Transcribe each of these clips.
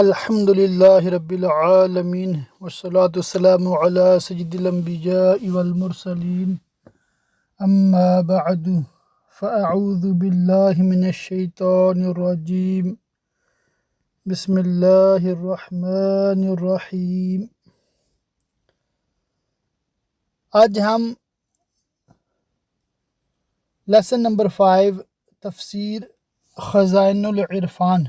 الحمد للہ رب العالمین والصلاة والسلام علی سید الانبیاء والمرسلین اما بعد فاعوذ باللہ من الشیطان الرجیم بسم اللہ الرحمن الرحیم۔ آج ہم لیسن نمبر 5 تفسیر خزائن العرفان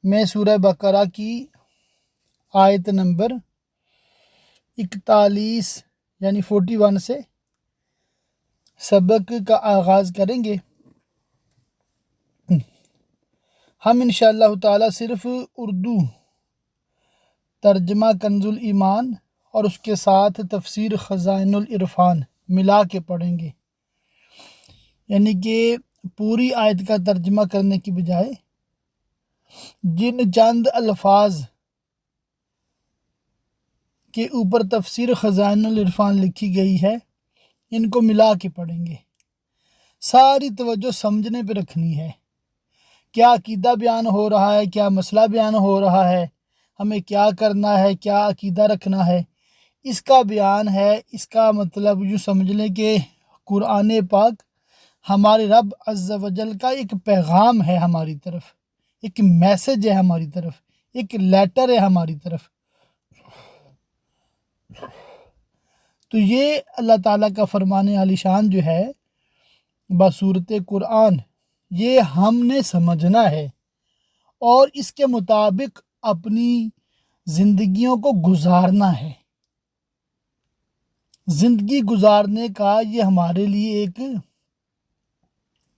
میں سورہ بقرہ کی آیت نمبر 41 یعنی 41 سے سبق کا آغاز کریں گے۔ ہم انشاءاللہ تعالی صرف اردو ترجمہ کنز الایمان اور اس کے ساتھ تفسیر خزائن العرفان ملا کے پڑھیں گے، یعنی کہ پوری آیت کا ترجمہ کرنے کی بجائے جن چند الفاظ کے اوپر تفسیر خزائن العرفان لکھی گئی ہے ان کو ملا کے پڑھیں گے۔ ساری توجہ سمجھنے پہ رکھنی ہے، کیا عقیدہ بیان ہو رہا ہے، کیا مسئلہ بیان ہو رہا ہے، ہمیں کیا کرنا ہے، کیا عقیدہ رکھنا ہے، اس کا بیان ہے۔ اس کا مطلب یوں سمجھ لیں کہ قرآن پاک ہمارے رب عز و جل کا ایک پیغام ہے، ہماری طرف ایک میسج ہے، ہماری طرف ایک لیٹر ہے ہماری طرف۔ تو یہ اللہ تعالیٰ کا فرمان عالی شان جو ہے بصورت قرآن، یہ ہم نے سمجھنا ہے اور اس کے مطابق اپنی زندگیوں کو گزارنا ہے۔ زندگی گزارنے کا یہ ہمارے لیے ایک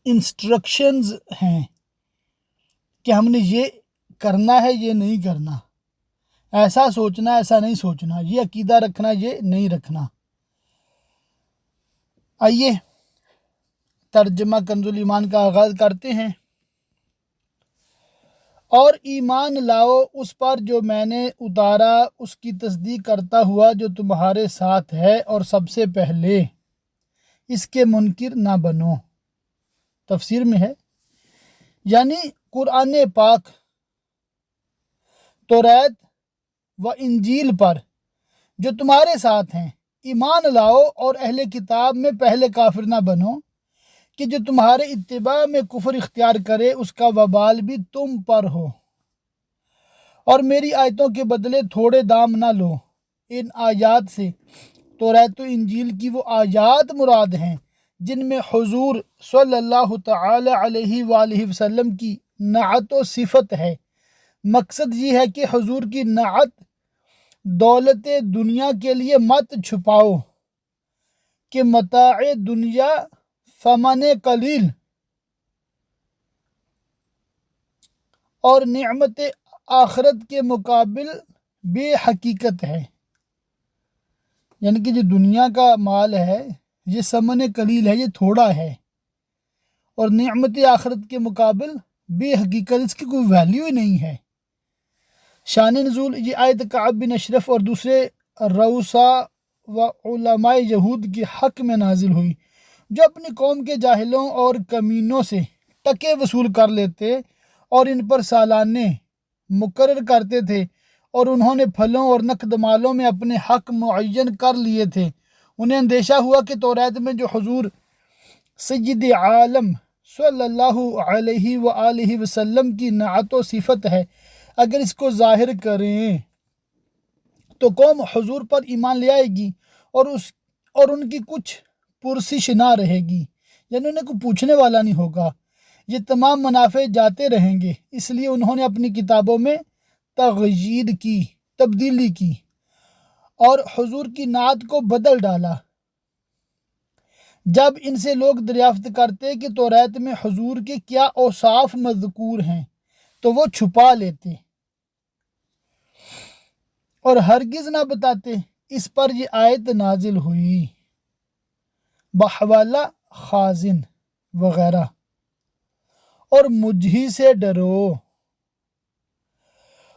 انسٹرکشنز ہیں کہ ہم نے یہ کرنا ہے، یہ نہیں کرنا، ایسا سوچنا، ایسا نہیں سوچنا، یہ عقیدہ رکھنا، یہ نہیں رکھنا۔ آئیے ترجمہ کنز الایمان کا آغاز کرتے ہیں۔ اور ایمان لاؤ اس پر جو میں نے اتارا، اس کی تصدیق کرتا ہوا جو تمہارے ساتھ ہے، اور سب سے پہلے اس کے منکر نہ بنو۔ تفسیر میں ہے یعنی قرآن پاک، توریت و انجیل پر جو تمہارے ساتھ ہیں ایمان لاؤ، اور اہل کتاب میں پہلے کافر نہ بنو کہ جو تمہارے اتباع میں کفر اختیار کرے اس کا وبال بھی تم پر ہو، اور میری آیتوں کے بدلے تھوڑے دام نہ لو۔ ان آیات سے توریت و انجیل کی وہ آیات مراد ہیں جن میں حضور صلی اللہ تعالی علیہ وآلہ وسلم کی نعت و صفت ہے۔ مقصد یہ ہے کہ حضور کی نعت دولت دنیا کے لیے مت چھپاؤ کہ متاع دنیا ثمن قلیل اور نعمت آخرت کے مقابل بے حقیقت ہے، یعنی کہ جو دنیا کا مال ہے یہ ثمن قلیل ہے، یہ تھوڑا ہے، اور نعمت آخرت کے مقابل بے حقیقت، اس کی کوئی ویلیو ہی نہیں ہے۔ شان نزول، یہ آیت کعب بن اشرف اور دوسرے رؤسا و علماء یہود کے حق میں نازل ہوئی جو اپنی قوم کے جاہلوں اور کمینوں سے ٹکے وصول کر لیتے اور ان پر سالانے مقرر کرتے تھے، اور انہوں نے پھلوں اور نقد مالوں میں اپنے حق معین کر لیے تھے۔ انہیں اندیشہ ہوا کہ توریت میں جو حضور سید عالم صلی اللہ علیہ وآلہ وسلم کی نعت و صفت ہے، اگر اس کو ظاہر کریں تو قوم حضور پر ایمان لے آئے گی اور ان کی کچھ پرسش نہ رہے گی، یعنی انہیں کوئی پوچھنے والا نہیں ہوگا، یہ تمام منافع جاتے رہیں گے۔ اس لیے انہوں نے اپنی کتابوں میں تغییر کی، تبدیلی کی اور حضور کی نعت کو بدل ڈالا۔ جب ان سے لوگ دریافت کرتے کہ توریت میں حضور کے کیا اوصاف مذکور ہیں تو وہ چھپا لیتے اور ہرگز نہ بتاتے۔ اس پر یہ آیت نازل ہوئی بحوالہ خازن وغیرہ، اور مجھ ہی سے ڈرو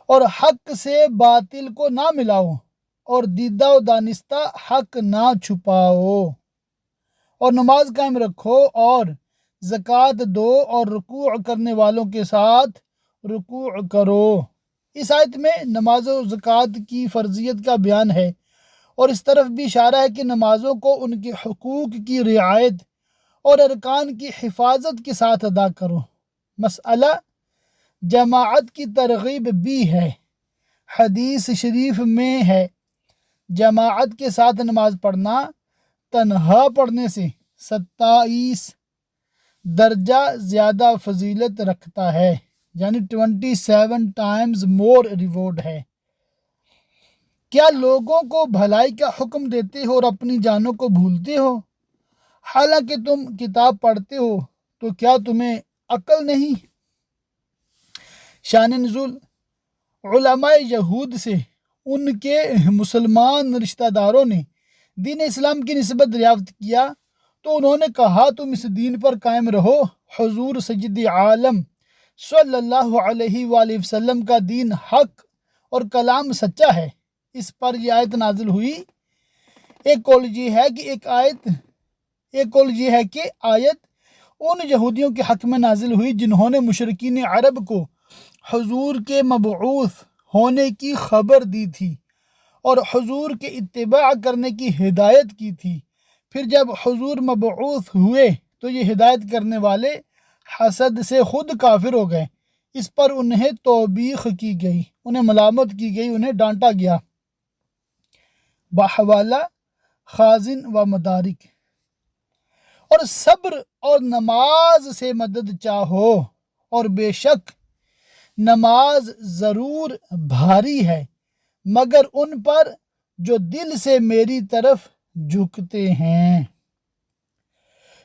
اور حق سے باطل کو نہ ملاؤ، اور دیدہ و دانستہ حق نہ چھپاؤ، اور نماز قائم رکھو اور زکوٰۃ دو، اور رکوع کرنے والوں کے ساتھ رکوع کرو۔ اس آیت میں نماز و زکوٰۃ کی فرضیت کا بیان ہے اور اس طرف بھی اشارہ ہے کہ نمازوں کو ان کے حقوق کی رعایت اور ارکان کی حفاظت کے ساتھ ادا کرو۔ مسئلہ جماعت کی ترغیب بھی ہے۔ حدیث شریف میں ہے جماعت کے ساتھ نماز پڑھنا تنہا پڑھنے سے 27 درجہ زیادہ فضیلت رکھتا ہے، یعنی 27 ٹائمز مور ریوارڈ ہے۔ کیا لوگوں کو بھلائی کا حکم دیتے ہو اور اپنی جانوں کو بھولتے ہو؟ حالانکہ تم کتاب پڑھتے ہو تو کیا تمہیں عقل نہیں؟ شان نزول: علماء یہود سے ان کے مسلمان رشتہ داروں نے دین اسلام کی نسبت دریافت کیا تو انہوں نے کہا تم اس دین پر قائم رہو۔ حضور سید عالم صلی اللہ علیہ وآلہ وسلم کا دین حق اور کلام سچا ہے۔ اس پر یہ آیت نازل ہوئی۔ ایک قول یہ ہے کہ آیت ان یہودیوں کے حق میں نازل ہوئی جنہوں نے مشرکین عرب کو حضور کے مبعوث ہونے کی خبر دی تھی اور حضور کے اتباع کرنے کی ہدایت کی تھی۔ پھر جب حضور مبعوث ہوئے تو یہ ہدایت کرنے والے حسد سے خود کافر ہو گئے۔ اس پر انہیں توبیخ کی گئی، انہیں ملامت کی گئی، انہیں ڈانٹا گیا۔ بحوالہ خازن و مدارک: اور صبر اور نماز سے مدد چاہو، اور بے شک نماز ضرور بھاری ہے مگر ان پر جو دل سے میری طرف جھکتے ہیں،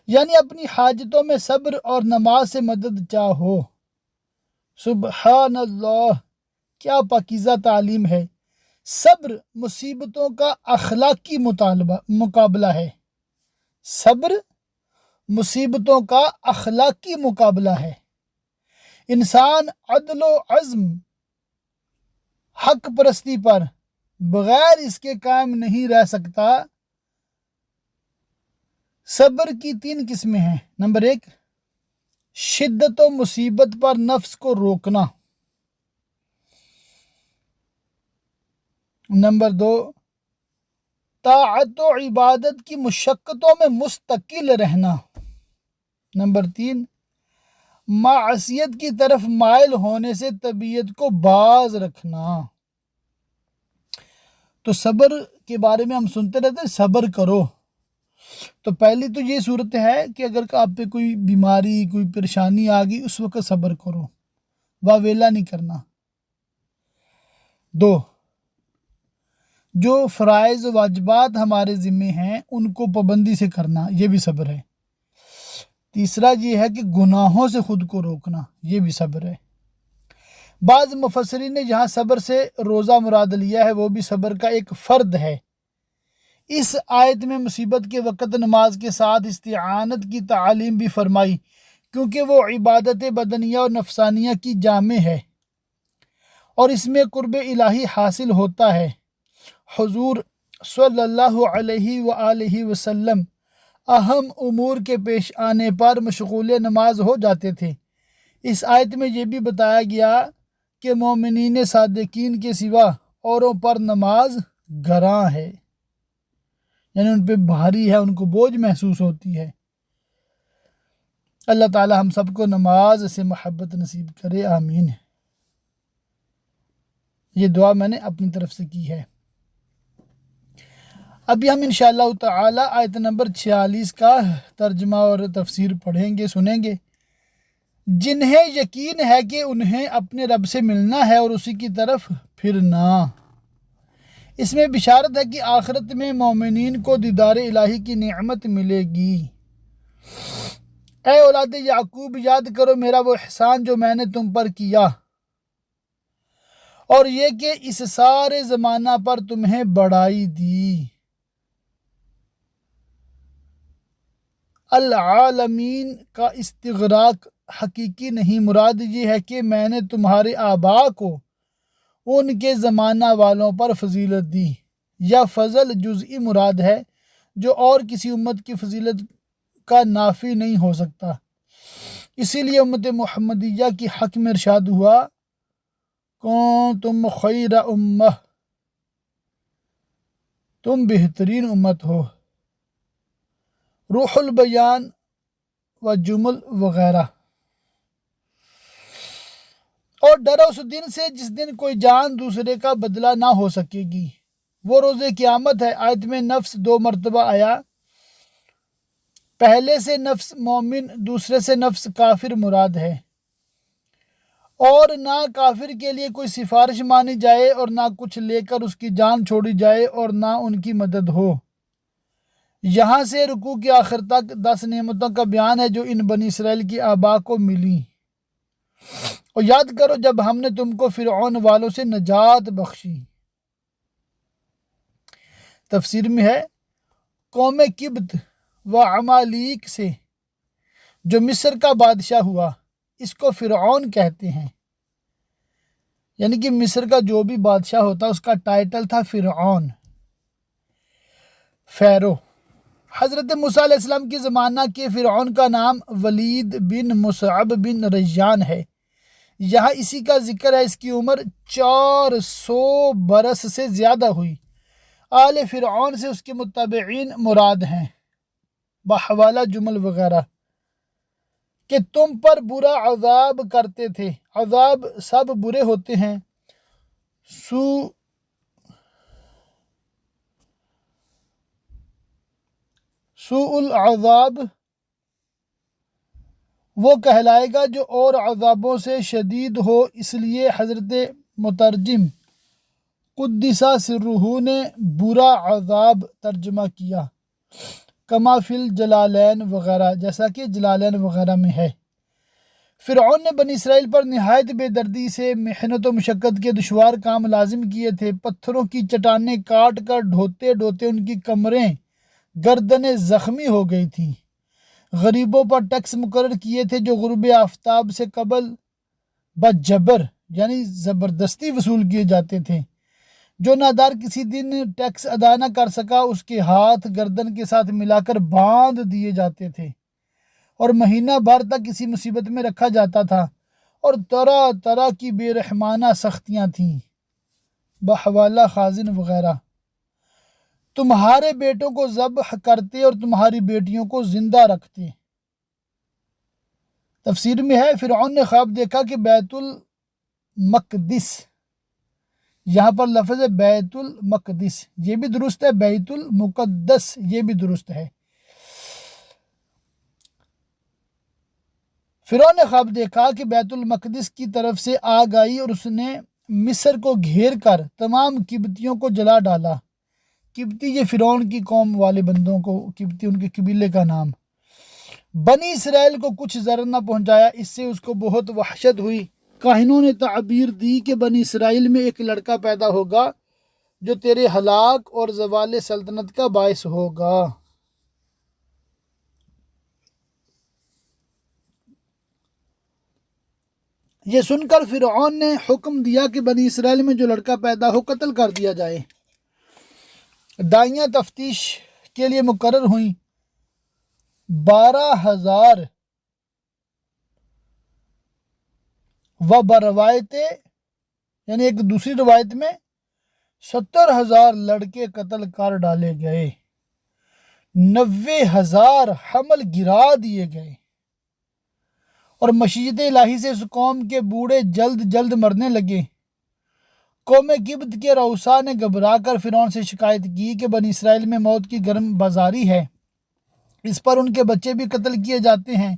یعنی اپنی حاجتوں میں صبر اور نماز سے مدد چاہو۔ سبحان اللہ، کیا پاکیزہ تعلیم ہے۔ صبر مصیبتوں کا اخلاقی مقابلہ ہے۔ صبر مصیبتوں کا اخلاقی مقابلہ ہے۔ انسان عدل و عزم، حق پرستی پر بغیر اس کے قائم نہیں رہ سکتا۔ صبر کی 3 قسمیں ہیں۔ نمبر 1، شدت و مصیبت پر نفس کو روکنا۔ نمبر 2، طاعت و عبادت کی مشقتوں میں مستقل رہنا۔ نمبر 3، معصیت کی طرف مائل ہونے سے طبیعت کو باز رکھنا۔ تو صبر کے بارے میں ہم سنتے رہتے ہیں، صبر کرو۔ تو پہلی تو یہ صورت ہے کہ اگر آپ پہ کوئی بیماری، کوئی پریشانی آ گئی، اس وقت صبر کرو، واویلا نہیں کرنا۔ 2، جو فرائض و واجبات ہمارے ذمے ہیں ان کو پابندی سے کرنا، یہ بھی صبر ہے۔ تیسرا یہ ہے کہ گناہوں سے خود کو روکنا، یہ بھی صبر ہے۔ بعض مفسرین نے جہاں صبر سے روزہ مراد لیا ہے وہ بھی صبر کا ایک فرد ہے۔ اس آیت میں مصیبت کے وقت نماز کے ساتھ استعانت کی تعلیم بھی فرمائی، کیونکہ وہ عبادت بدنیہ اور نفسانیہ کی جامع ہے اور اس میں قرب الہی حاصل ہوتا ہے۔ حضور صلی اللہ علیہ وآلہ وسلم اہم امور کے پیش آنے پر مشغول نماز ہو جاتے تھے۔ اس آیت میں یہ بھی بتایا گیا کہ مومنین صادقین کے سوا اوروں پر نماز گراں ہے، یعنی ان پہ بھاری ہے، ان کو بوجھ محسوس ہوتی ہے۔ اللہ تعالی ہم سب کو نماز سے محبت نصیب کرے، آمین۔ یہ دعا میں نے اپنی طرف سے کی ہے۔ ابھی ہم انشاءاللہ تعالی آیت نمبر 46 کا ترجمہ اور تفسیر پڑھیں گے، سنیں گے۔ جنہیں یقین ہے کہ انہیں اپنے رب سے ملنا ہے اور اسی کی طرف پھرنا۔ اس میں بشارت ہے کہ آخرت میں مومنین کو دیدار الہی کی نعمت ملے گی۔ اے اولاد یعقوب، یاد کرو میرا وہ احسان جو میں نے تم پر کیا، اور یہ کہ اس سارے زمانہ پر تمہیں بڑائی دی۔ العالمین کا استغراق حقیقی نہیں، مراد یہ ہے کہ میں نے تمہارے آباء کو ان کے زمانہ والوں پر فضیلت دی، یا فضل جزئی مراد ہے جو اور کسی امت کی فضیلت کا نافی نہیں ہو سکتا۔ اسی لیے امت محمدیہ کی حق میں ارشاد ہوا کنتم خیر امہ، تم بہترین امت ہو، روح البیان و جمل وغیرہ۔ اور ڈرو اس دن سے جس دن کوئی جان دوسرے کا بدلہ نہ ہو سکے گی، وہ روز قیامت ہے۔ آیت میں نفس 2 مرتبہ آیا، پہلے سے نفس مومن، دوسرے سے نفس کافر مراد ہے۔ اور نہ کافر کے لیے کوئی سفارش مانی جائے اور نہ کچھ لے کر اس کی جان چھوڑی جائے اور نہ ان کی مدد ہو۔ یہاں سے رکوع کے آخر تک 10 نعمتوں کا بیان ہے جو ان بنی اسرائیل کی آباء کو ملی۔ اور یاد کرو جب ہم نے تم کو فرعون والوں سے نجات بخشی۔ تفسیر میں ہے قوم کبت و عمالیق سے جو مصر کا بادشاہ ہوا، اس کو فرعون کہتے ہیں، یعنی کہ مصر کا جو بھی بادشاہ ہوتا اس کا ٹائٹل تھا فرعون، فیرو۔ حضرت موسیٰ علیہ السلام کی زمانہ کے فرعون کا نام ولید بن مصعب بن ریان ہے۔ یہاں اسی کا ذکر ہے، اس کی عمر 400 برس سے زیادہ ہوئی۔ آل فرعون سے اس کے متبعین مراد ہیں، بحوالہ جمل وغیرہ، کہ تم پر برا عذاب کرتے تھے۔ عذاب سب برے ہوتے ہیں، سوء العذاب وہ کہلائے گا جو اور عذابوں سے شدید ہو۔ اس لیے حضرت مترجم قدس سرہ نے برا عذاب ترجمہ کیا، کما فی الجلالین وغیرہ، جیسا کہ جلالین وغیرہ میں ہے۔ فرعون نے بنی اسرائیل پر نہایت بے دردی سے محنت و مشقت کے دشوار کام لازم کیے تھے۔ پتھروں کی چٹانیں کاٹ کر ڈھوتے ڈھوتے ان کی کمریں گردنیں زخمی ہو گئی تھیں۔ غریبوں پر ٹیکس مقرر کیے تھے جو غروب آفتاب سے قبل بجبر یعنی زبردستی وصول کیے جاتے تھے۔ جو نادار کسی دن ٹیکس ادا نہ کر سکا اس کے ہاتھ گردن کے ساتھ ملا کر باندھ دیے جاتے تھے اور مہینہ بھر تک کسی مصیبت میں رکھا جاتا تھا، اور طرح طرح کی بے رحمانہ سختیاں تھیں، بحوالہ خازن وغیرہ۔ تمہارے بیٹوں کو ذبح کرتے اور تمہاری بیٹیوں کو زندہ رکھتے۔ تفسیر میں ہے فرعون نے خواب دیکھا کہ بیت المقدس، یہاں پر لفظ ہے بیت المقدس، یہ بھی درست ہے، بیت المقدس یہ بھی درست ہے۔ فرعون نے خواب دیکھا کہ بیت المقدس کی طرف سے آگ آئی اور اس نے مصر کو گھیر کر تمام قبطیوں کو جلا ڈالا۔ قبطی یہ فرعون کی قوم والے بندوں کو، قبطی ان کے قبیلے کا نام۔ بنی اسرائیل کو کچھ ضرر نہ پہنچایا، اس سے اس کو بہت وحشت ہوئی۔ کاہنوں نے تعبیر دی کہ بنی اسرائیل میں ایک لڑکا پیدا ہوگا جو تیرے ہلاک اور زوال سلطنت کا باعث ہوگا۔ یہ سن کر فرعون نے حکم دیا کہ بنی اسرائیل میں جو لڑکا پیدا ہو قتل کر دیا جائے۔ دائیاں تفتیش کے لیے مقرر ہوئیں، 12,000 و بروایت یعنی ایک دوسری روایت میں 70,000 لڑکے قتل کر ڈالے گئے، 90,000 حمل گرا دیے گئے، اور مشیت الہی سے اس قوم کے بوڑھے جلد جلد مرنے لگے۔ قوم قبط کے رؤسا نے گھبرا کر فرعون سے شکایت کی کہ بنی اسرائیل میں موت کی گرم بازاری ہے، اس پر ان کے بچے بھی قتل کیے جاتے ہیں،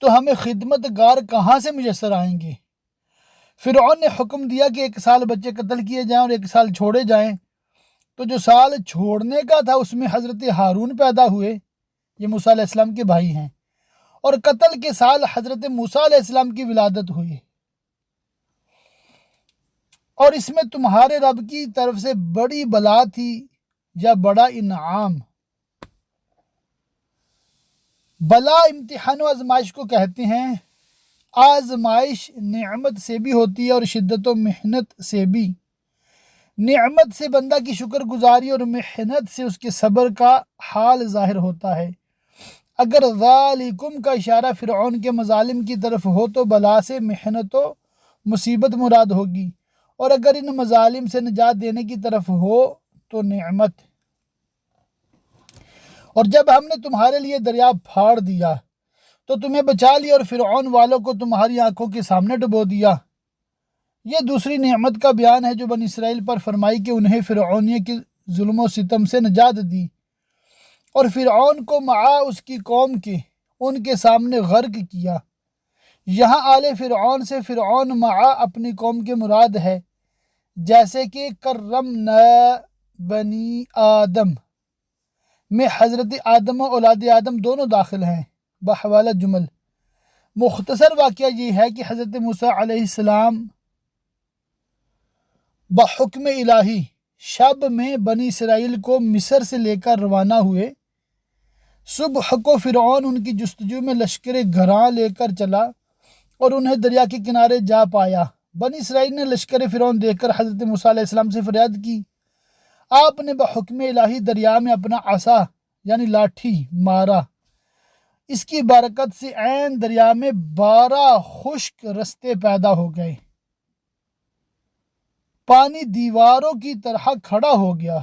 تو ہمیں خدمت گار کہاں سے میسر آئیں گے؟ فرعون نے حکم دیا کہ 1 سال بچے قتل کیے جائیں اور 1 سال چھوڑے جائیں۔ تو جو سال چھوڑنے کا تھا اس میں حضرت ہارون پیدا ہوئے، یہ موسیٰ علیہ السلام کے بھائی ہیں، اور قتل کے سال حضرت موسیٰ علیہ السلام کی ولادت ہوئی۔ اور اس میں تمہارے رب کی طرف سے بڑی بلا تھی یا بڑا انعام۔ بلا امتحان و آزمائش کو کہتے ہیں۔ آزمائش نعمت سے بھی ہوتی ہے اور شدت و محنت سے بھی۔ نعمت سے بندہ کی شکر گزاری اور محنت سے اس کے صبر کا حال ظاہر ہوتا ہے۔ اگر ذالکم کا اشارہ فرعون کے مظالم کی طرف ہو تو بلا سے محنت و مصیبت مراد ہوگی، اور اگر ان مظالم سے نجات دینے کی طرف ہو تو نعمت۔ اور جب ہم نے تمہارے لیے دریا پھاڑ دیا تو تمہیں بچا لیا، اور فرعون والوں کو تمہاری آنکھوں کے سامنے ڈبو دیا۔ یہ دوسری نعمت کا بیان ہے جو بنی اسرائیل پر فرمائی کہ انہیں فرعونیہ کے ظلم و ستم سے نجات دی، اور فرعون کو معا اس کی قوم کے ان کے سامنے غرق کیا۔ یہاں آل فرعون سے فرعون معا اپنی قوم کے مراد ہے، جیسے کہ کرمنا بنی آدم میں حضرت آدم و اولاد آدم دونوں داخل ہیں بحوالہ جمل۔ مختصر واقعہ یہ ہے کہ حضرت موسیٰ علیہ السلام بحکم الہی شب میں بنی اسرائیل کو مصر سے لے کر روانہ ہوئے۔ صبح کو فرعون ان کی جستجو میں لشکر گھراں لے کر چلا اور انہیں دریا کے کنارے جا پایا۔ بنی اسرائیل نے لشکر فرعون دیکھ کر حضرت موسیٰ علیہ السلام سے فریاد کی۔ آپ نے بحکم الہی دریا میں اپنا عصا یعنی لاٹھی مارا۔ اس کی برکت سے عین دریا میں 12 خشک رستے پیدا ہو گئے۔ پانی دیواروں کی طرح کھڑا ہو گیا۔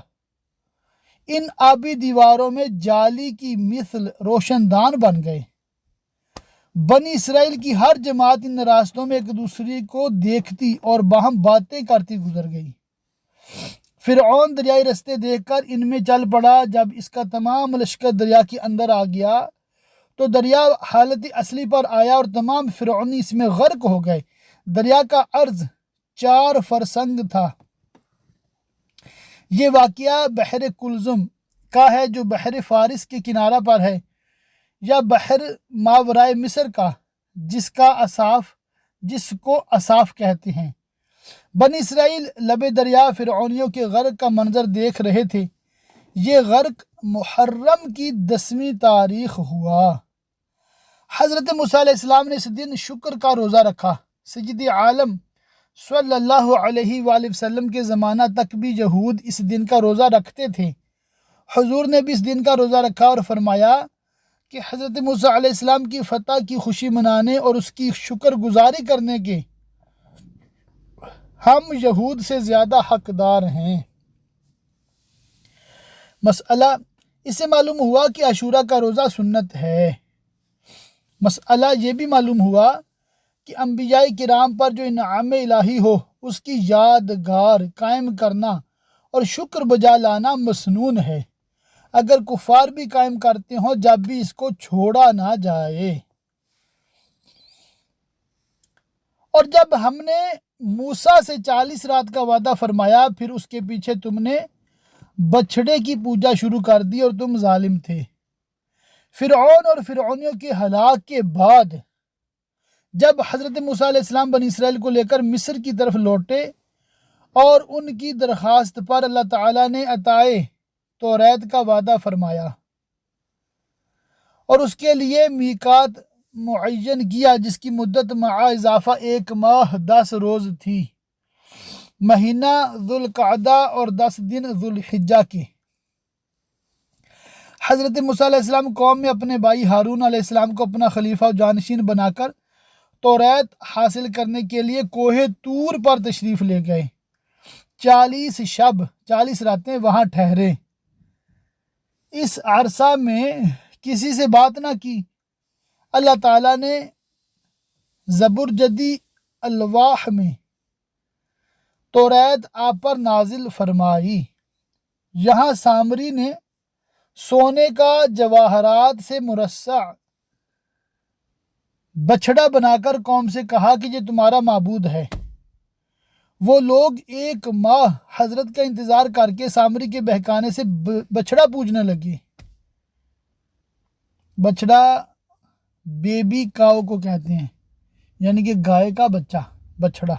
ان آبی دیواروں میں جالی کی مثل روشن دان بن گئے۔ بنی اسرائیل کی ہر جماعت ان راستوں میں ایک دوسرے کو دیکھتی اور باہم باتیں کرتی گزر گئی۔ فرعون دریائی رستے دیکھ کر ان میں چل پڑا۔ جب اس کا تمام لشکر دریا کے اندر آ گیا تو دریا حالت اصلی پر آیا اور تمام فرعونی اس میں غرق ہو گئے۔ دریا کا عرض 4 فرسنگ تھا۔ یہ واقعہ بحر کلزم کا ہے جو بحر فارس کے کنارہ پر ہے، یا بحر ماورائے مصر کا جس کو اصاف کہتے ہیں۔ بنی اسرائیل لب دریا فرعونیوں کے غرق کا منظر دیکھ رہے تھے۔ یہ غرق محرم کی 10ویں تاریخ ہوا۔ حضرت موسیٰ علیہ السلام نے اس دن شکر کا روزہ رکھا۔ سید عالم صلی اللہ علیہ وآلہ وسلم کے زمانہ تک بھی یہود اس دن کا روزہ رکھتے تھے۔ حضور نے بھی اس دن کا روزہ رکھا اور فرمایا کہ حضرت موسیٰ علیہ السلام کی فتح کی خوشی منانے اور اس کی شکر گزاری کرنے کے ہم یہود سے زیادہ حقدار ہیں۔ مسئلہ اس سے معلوم ہوا کہ عاشورہ کا روزہ سنت ہے۔ مسئلہ یہ بھی معلوم ہوا کہ انبیاء کرام پر جو انعام الہی ہو اس کی یادگار قائم کرنا اور شکر بجا لانا مسنون ہے، اگر کفار بھی قائم کرتے ہوں جب بھی اس کو چھوڑا نہ جائے۔ اور جب ہم نے موسیٰ سے 40 رات کا وعدہ فرمایا، پھر اس کے پیچھے تم نے بچھڑے کی پوجا شروع کر دی اور تم ظالم تھے۔ فرعون اور فرعونیوں کے ہلاک کے بعد جب حضرت موسیٰ علیہ السلام بنی اسرائیل کو لے کر مصر کی طرف لوٹے اور ان کی درخواست پر اللہ تعالیٰ نے عطائے توریت کا وعدہ فرمایا اور اس کے لیے میقات معین کیا جس کی مدت مع اضافہ 1 ماہ 10 روز تھی، مہینہ ذوالقعدہ اور 10 دن ذوالحجہ کے۔ حضرت موسیٰ علیہ السلام قوم میں اپنے بھائی ہارون علیہ السلام کو اپنا خلیفہ و جانشین بنا کر توریت حاصل کرنے کے لیے کوہ طور پر تشریف لے گئے۔ 40 راتیں وہاں ٹھہرے۔ اس عرصہ میں کسی سے بات نہ کی۔ اللہ تعالیٰ نے زبرجدی الواح میں توریت آپ پر نازل فرمائی۔ یہاں سامری نے سونے کا جواہرات سے مرصع بچھڑا بنا کر قوم سے کہا کہ یہ تمہارا معبود ہے۔ وہ لوگ 1 ماہ حضرت کا انتظار کر کے سامری کے بہکانے سے بچھڑا پوجنے لگے۔ بچھڑا بیبی کاؤ کو کہتے ہیں، یعنی کہ گائے کا بچہ بچھڑا۔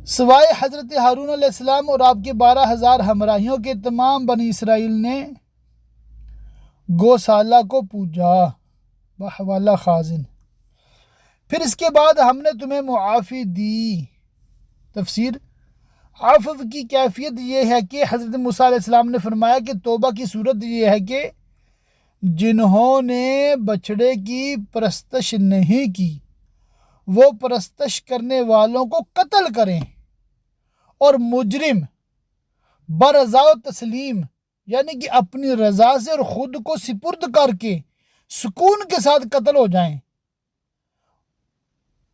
سوائے حضرت ہارون علیہ السلام اور آپ کے 12,000 ہمراہیوں کے تمام بنی اسرائیل نے گوسالہ کو پوجا بحوالہ خازن۔ پھر اس کے بعد ہم نے تمہیں معافی دی۔ تفسیر: عفو کی کیفیت یہ ہے کہ حضرت موسیٰ علیہ السلام نے فرمایا کہ توبہ کی صورت یہ ہے کہ جنہوں نے بچڑے کی پرستش نہیں کی وہ پرستش کرنے والوں کو قتل کریں، اور مجرم برضا و تسلیم یعنی کہ اپنی رضا سے اور خود کو سپرد کر کے سکون کے ساتھ قتل ہو جائیں،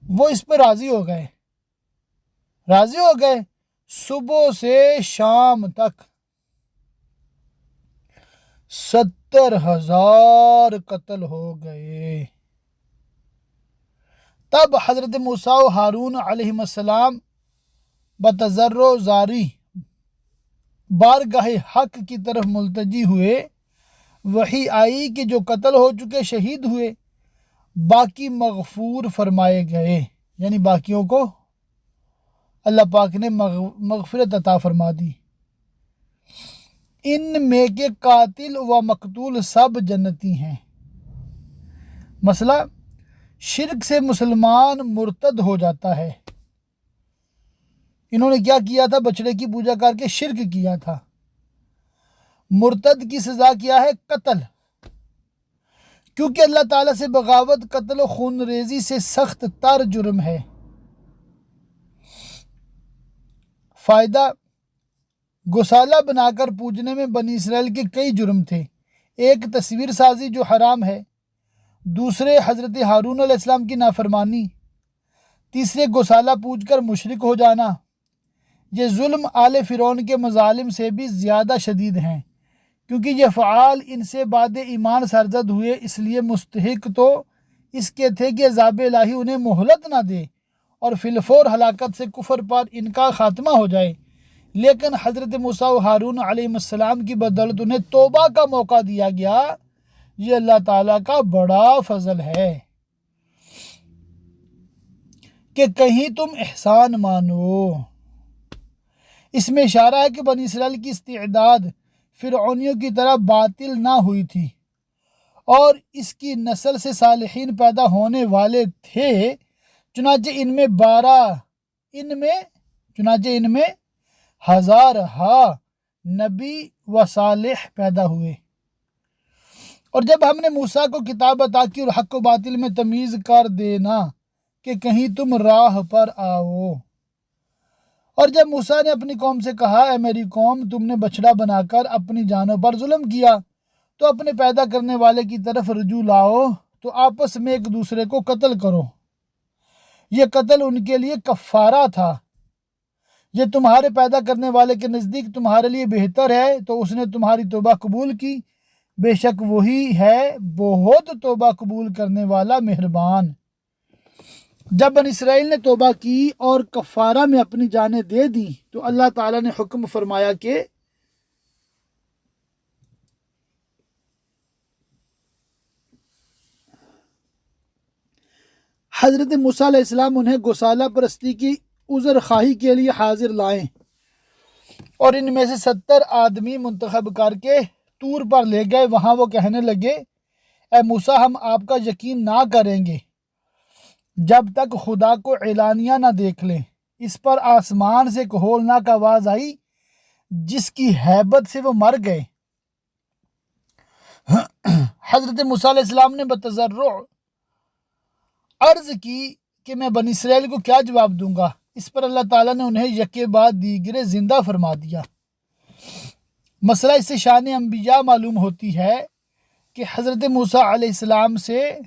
وہ اس پہ راضی ہو گئے صبح سے شام تک 70,000 قتل ہو گئے۔ تب حضرت موسیٰ و ہارون علیہ السلام بتضرع زاری بارگاہ حق کی طرف ملتجی ہوئے۔ وحی آئی کہ جو قتل ہو چکے شہید ہوئے، باقی مغفور فرمائے گئے، یعنی باقیوں کو اللہ پاک نے مغفرت عطا فرما دی۔ ان میں کے قاتل و مقتول سب جنتی ہیں۔ مسئلہ شرک سے مسلمان مرتد ہو جاتا ہے۔ انہوں نے کیا کیا تھا؟ بچڑے کی پوجا کر کے شرک کیا تھا۔ مرتد کی سزا کیا ہے؟ قتل، کیونکہ اللہ تعالیٰ سے بغاوت قتل و خون ریزی سے سخت تر جرم ہے۔ فائدہ: گوسالہ بنا کر پوجنے میں بنی اسرائیل کے کئی جرم تھے۔ ایک تصویر سازی جو حرام ہے، دوسرے حضرت ہارون علیہ السلام کی نافرمانی، تیسرے گوسالہ پوج کر مشرک ہو جانا۔ یہ ظلم آل فرعون کے مظالم سے بھی زیادہ شدید ہیں، کیونکہ یہ افعال ان سے بعد ایمان سرزد ہوئے، اس لیے مستحق تو اس کے تھے کہ عذاب الہی انہیں مہلت نہ دے اور فی الفور ہلاکت سے کفر پر ان کا خاتمہ ہو جائے، لیکن حضرت موسیٰ و ہارون علیہ السلام کی بدولت انہیں توبہ کا موقع دیا گیا۔ یہ اللہ تعالیٰ کا بڑا فضل ہے کہ کہیں تم احسان مانو۔ اس میں اشارہ ہے کہ بنی اسرائیل کی استعداد فرعونیوں کی طرح باطل نہ ہوئی تھی، اور اس کی نسل سے صالحین پیدا ہونے والے تھے، چنانچہ ان میں ہزارہا نبی و صالح پیدا ہوئے۔ اور جب ہم نے موسیٰ کو کتاب عطا کی اور حق و باطل میں تمیز کر دینا کہ کہیں تم راہ پر آؤ، اور جب موسیٰ نے اپنی قوم سے کہا، اے میری قوم، تم نے بچڑا بنا کر اپنی جانوں پر ظلم کیا، تو اپنے پیدا کرنے والے کی طرف رجوع لاؤ، تو آپس میں ایک دوسرے کو قتل کرو۔ یہ قتل ان کے لیے کفارہ تھا۔ یہ تمہارے پیدا کرنے والے کے نزدیک تمہارے لیے بہتر ہے، تو اس نے تمہاری توبہ قبول کی، بے شک وہی ہے بہت توبہ قبول کرنے والا مہربان۔ جب بنی اسرائیل نے توبہ کی اور کفارہ میں اپنی جانیں دے دیں، تو اللہ تعالیٰ نے حکم فرمایا کہ حضرت موسیٰ علیہ السلام انہیں گوسالہ پرستی کی عذر خواہی کے لیے حاضر لائیں، اور ان میں سے 70 آدمی منتخب کر کے طور پر لے گئے۔ وہاں وہ کہنے لگے، اے موسیٰ، ہم آپ کا یقین نہ کریں گے جب تک خدا کو اعلانیہ نہ دیکھ لیں۔ اس پر آسمان سے ایک ہولناک آواز آئی جس کی ہیبت سے وہ مر گئے۔ حضرت موسیٰ علیہ السلام نے بتضرع عرض کی کہ میں بنی اسرائیل کو کیا جواب دوں گا؟ اس پر اللہ تعالیٰ نے انہیں یکے بعد دیگرے زندہ فرما دیا۔ مسئلہ اس سے شان انبیاء معلوم ہوتی ہے کہ حضرت موسیٰ علیہ السلام سے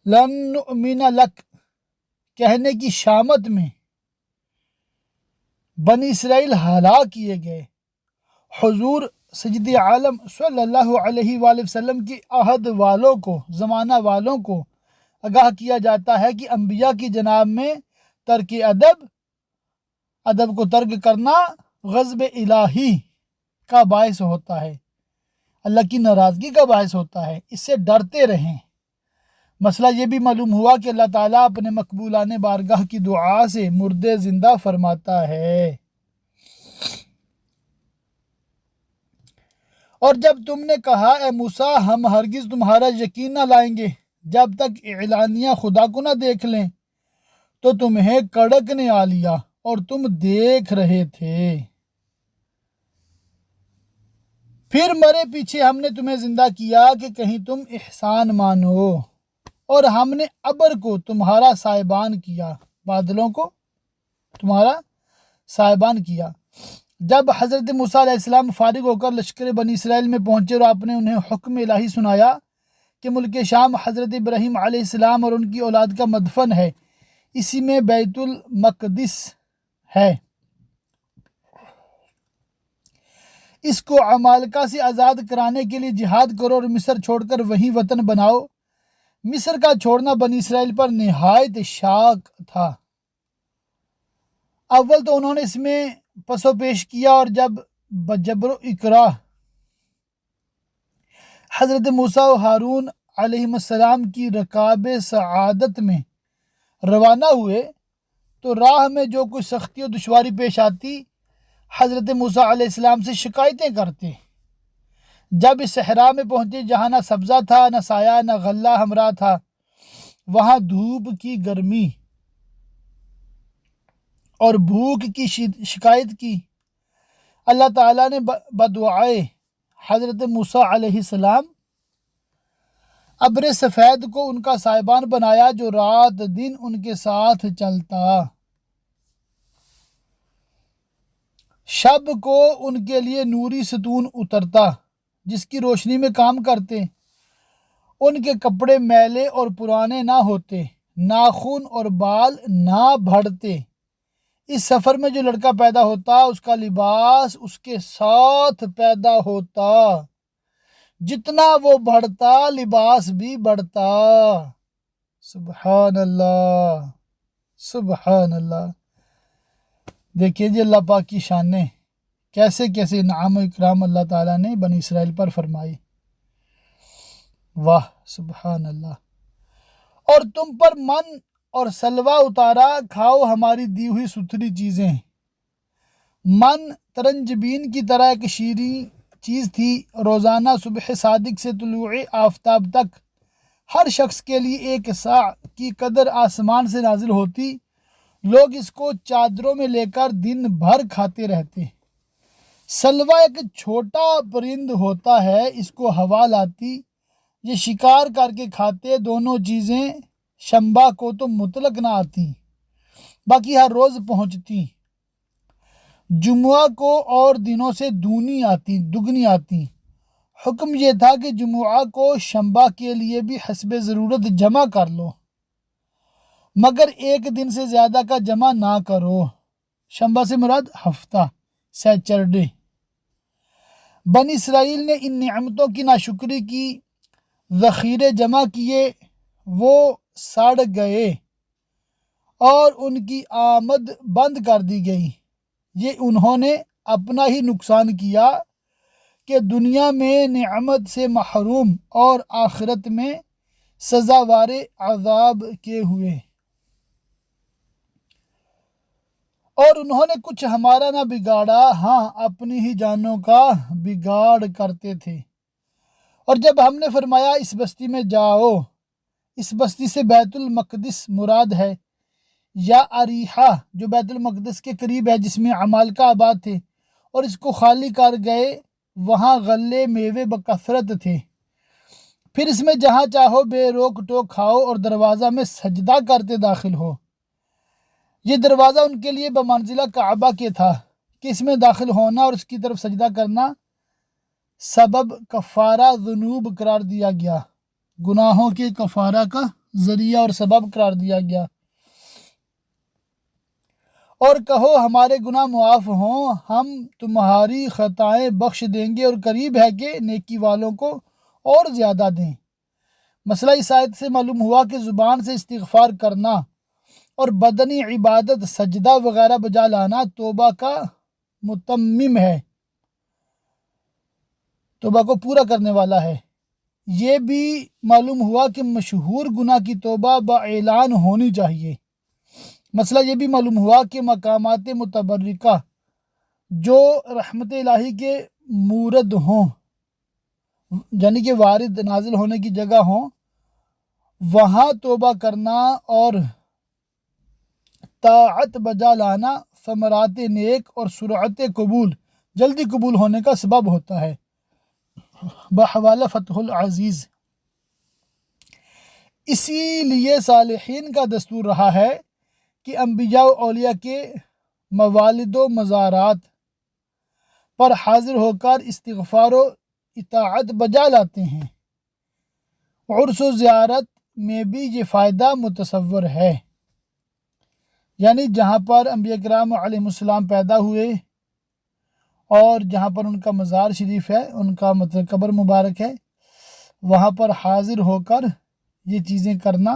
لن نؤمن لک کہنے کی شامت میں بنی اسرائیل ہلاک کیے گئے۔ حضور سید عالم صلی اللہ علیہ وآلہ وسلم کی عہد والوں کو، زمانہ والوں کو آگاہ کیا جاتا ہے کہ انبیاء کی جناب میں ترک ادب کو ترک کرنا غضب الہی کا باعث ہوتا ہے، اللہ کی ناراضگی کا باعث ہوتا ہے، اس سے ڈرتے رہیں۔ مسئلہ یہ بھی معلوم ہوا کہ اللہ تعالیٰ اپنے مقبولان بارگاہ کی دعا سے مردے زندہ فرماتا ہے۔ اور جب تم نے کہا، اے موسیٰ، ہم ہرگز تمہارا یقین نہ لائیں گے جب تک اعلانیہ خدا کو نہ دیکھ لیں، تو تمہیں کڑک نے آ لیا اور تم دیکھ رہے تھے۔ پھر مرے پیچھے ہم نے تمہیں زندہ کیا کہ کہیں تم احسان مانو، اور ہم نے ابر کو تمہارا سائبان کیا، بادلوں کو تمہارا سائبان کیا۔ جب حضرت موسیٰ علیہ السلام فارغ ہو کر لشکر بنی اسرائیل میں پہنچے اور آپ نے انہیں حکم الہی سنایا کہ ملک شام حضرت ابراہیم علیہ السلام اور ان کی اولاد کا مدفن ہے، اسی میں بیت المقدس ہے، اس کو عمالقہ سے آزاد کرانے کے لیے جہاد کرو اور مصر چھوڑ کر وہیں وطن بناؤ۔ مصر کا چھوڑنا بنی اسرائیل پر نہایت شاق تھا۔ اول تو انہوں نے اس میں پس و پیش کیا، اور جب بجبر و اکراہ حضرت موسیٰ و ہارون علیہ السلام کی رکاب سعادت میں روانہ ہوئے تو راہ میں جو کچھ سختی و دشواری پیش آتی حضرت موسیٰ علیہ السلام سے شکایتیں کرتے۔ جب اس صحرا میں پہنچے جہاں نہ سبزہ تھا، نہ سایہ، نہ غلہ ہمراہ تھا، وہاں دھوپ کی گرمی اور بھوک کی شکایت کی، اللہ تعالیٰ نے بدعائے حضرت موسیٰ علیہ السلام ابر سفید کو ان کا سائبان بنایا جو رات دن ان کے ساتھ چلتا، شب کو ان کے لیے نوری ستون اترتا جس کی روشنی میں کام کرتے، ان کے کپڑے میلے اور پرانے نہ ہوتے، ناخن اور بال نہ بھڑتے۔ اس سفر میں جو لڑکا پیدا ہوتا اس کا لباس اس کے ساتھ پیدا ہوتا، جتنا وہ بڑھتا لباس بھی بڑھتا۔ سبحان اللہ، سبحان اللہ۔ دیکھیے جی اللہ پاک کی شانیں، کیسے کیسے انعام و اکرام اللہ تعالیٰ نے بنی اسرائیل پر فرمائی۔ واہ سبحان اللہ۔ اور تم پر من اور سلوہ اتارا، کھاؤ ہماری دی ہوئی ستھری چیزیں۔ من ترنجبین کی طرح ایک شیریں چیز تھی، روزانہ صبح صادق سے طلوع آفتاب تک ہر شخص کے لیے ایک سا کی قدر آسمان سے نازل ہوتی، لوگ اس کو چادروں میں لے کر دن بھر کھاتے رہتے۔ سلوہ ایک چھوٹا پرند ہوتا ہے، اس کو ہوا لاتی، یہ شکار کر کے کھاتے، دونوں چیزیں شنبہ کو تو مطلق نہ آتی، باقی ہر روز پہنچتی، جمعہ کو اور دنوں سے دگنی آتی۔ حکم یہ تھا کہ جمعہ کو شنبہ کے لیے بھی حسب ضرورت جمع کر لو، مگر ایک دن سے زیادہ کا جمع نہ کرو۔ شنبہ سے مراد ہفتہ، سیچرڈے۔ بنی اسرائیل نے ان نعمتوں کی ناشکری کی، ذخیرے جمع کیے، وہ سڑ گئے اور ان کی آمد بند کر دی گئی۔ یہ انہوں نے اپنا ہی نقصان کیا کہ دنیا میں نعمت سے محروم اور آخرت میں سزاوار عذاب کے ہوئے۔ اور انہوں نے کچھ ہمارا نہ بگاڑا، ہاں اپنی ہی جانوں کا بگاڑ کرتے تھے۔ اور جب ہم نے فرمایا اس بستی میں جاؤ، اس بستی سے بیت المقدس مراد ہے، یا اریحہ جو بیت المقدس کے قریب ہے جس میں عمالقہ آباد تھے، اور اس کو خالی کر گئے، وہاں غلے میوے بکثرت تھے، پھر اس میں جہاں چاہو بے روک ٹوک کھاؤ اور دروازہ میں سجدہ کرتے داخل ہو۔ یہ دروازہ ان کے لیے بمنزلہ کعبہ کے تھا کہ اس میں داخل ہونا اور اس کی طرف سجدہ کرنا سبب کفارہ ذنوب قرار دیا گیا، گناہوں کے کفارہ کا ذریعہ اور سبب قرار دیا گیا۔ اور کہو ہمارے گناہ معاف ہوں، ہم تمہاری خطائیں بخش دیں گے، اور قریب ہے کہ نیکی والوں کو اور زیادہ دیں۔ مسئلہ اس آیت سے معلوم ہوا کہ زبان سے استغفار کرنا اور بدنی عبادت سجدہ وغیرہ بجا لانا توبہ کا متمم ہے، توبہ کو پورا کرنے والا ہے۔ یہ بھی معلوم ہوا کہ مشہور گناہ کی توبہ باعلان ہونی چاہیے۔ مسئلہ یہ بھی معلوم ہوا کہ مقامات متبرکہ جو رحمت الہی کے مورد ہوں، یعنی کہ وارد نازل ہونے کی جگہ ہوں، وہاں توبہ کرنا اور طاعت بجا لانا ثمرات نیک اور سرعت قبول، جلدی قبول ہونے کا سبب ہوتا ہے۔ بحوالہ فتح العزیز۔ اسی لیے صالحین کا دستور رہا ہے کہ انبیاء و اولیاء کے موالد و مزارات پر حاضر ہو کر استغفار و اطاعت بجا لاتے ہیں۔ عرس و زیارت میں بھی یہ فائدہ متصور ہے، یعنی جہاں پر انبیاء کرام علیہ السلام پیدا ہوئے اور جہاں پر ان کا مزار شریف ہے، ان کا مطلب قبر مبارک ہے، وہاں پر حاضر ہو کر یہ چیزیں کرنا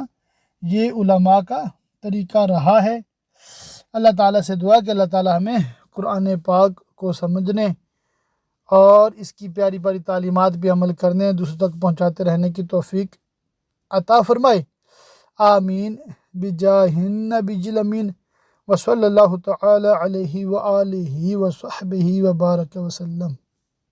یہ علماء کا طریقہ رہا ہے۔ اللہ تعالیٰ سے دعا کہ اللہ تعالیٰ ہمیں قرآن پاک کو سمجھنے اور اس کی پیاری پیاری تعلیمات پہ عمل کرنے، دوسروں تک پہنچاتے رہنے کی توفیق عطا فرمائے۔ آمین بجاہ النبی الامین وصلی اللہ تعالی علیہ وآلہ وصحبہ وبارک وسلم۔